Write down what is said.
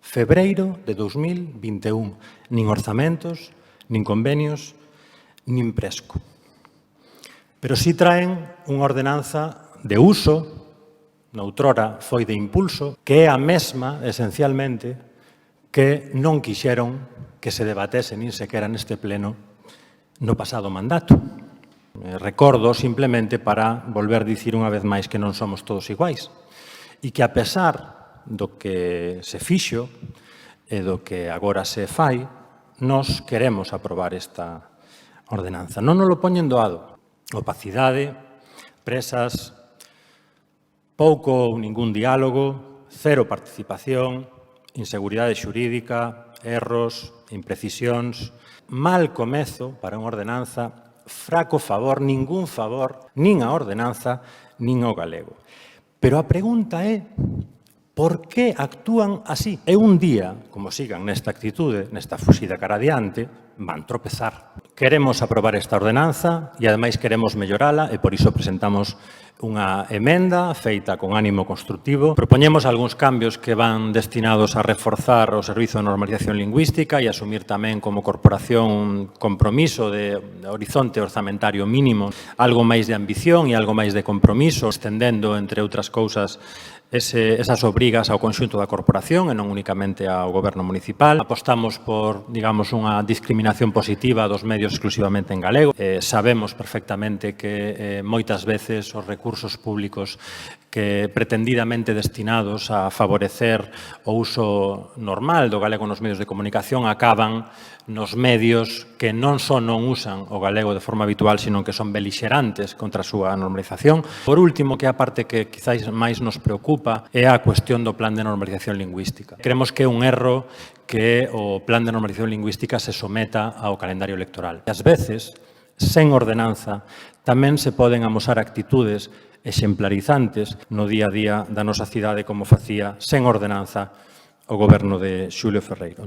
Febreiro de 2021. Nin orzamentos, nin convenios, nin presco. Pero si traen unha ordenanza de uso, noutrora foi de impulso, que é a mesma, esencialmente, que non quixeron que se debatese nin sequera neste pleno no pasado mandato. Recordo simplemente para volver a dicir unha vez máis que non somos todos iguais e que a pesar do que se fixo e do que agora se fai, nós queremos aprobar esta ordenanza. Non nos lo poñen doado. Opacidade, presas, pouco ou ningún diálogo, cero participación, inseguridade xurídica, erros, imprecisións, mal comezo para unha ordenanza, fraco favor, ningún favor, nin a ordenanza, nin ao galego. Pero a pregunta é, por que actúan así? E un día, como sigan nesta actitude, nesta fuxida cara adiante, van tropezar. Queremos aprobar esta ordenanza e, ademais, queremos mellorala e, por iso, presentamos unha emenda feita con ánimo constructivo. Propoñemos algúns cambios que van destinados a reforzar o Servizo de Normalización Lingüística e asumir tamén como corporación un compromiso de horizonte orzamentario mínimo, algo máis de ambición e algo máis de compromiso, estendendo, entre outras cousas, esas obrigas ao conxunto da corporación e non únicamente ao goberno municipal. Apostamos por, digamos, unha discriminación positiva dos medios exclusivamente en galego. Sabemos perfectamente que moitas veces os recursos públicos que pretendidamente destinados a favorecer o uso normal do galego nos medios de comunicación acaban nos medios que non só non usan o galego de forma habitual, sino que son belixerantes contra a súa normalización. Por último, que é a parte que quizáis máis nos preocupa, é a cuestión do plan de normalización lingüística. Creemos que é un erro que o plan de normalización lingüística se someta ao calendario electoral. E ás veces, sen ordenanza, tamén se poden amosar actitudes exemplarizantes no día a día da nosa cidade como facía sen ordenanza o goberno de Xulio Ferreiro.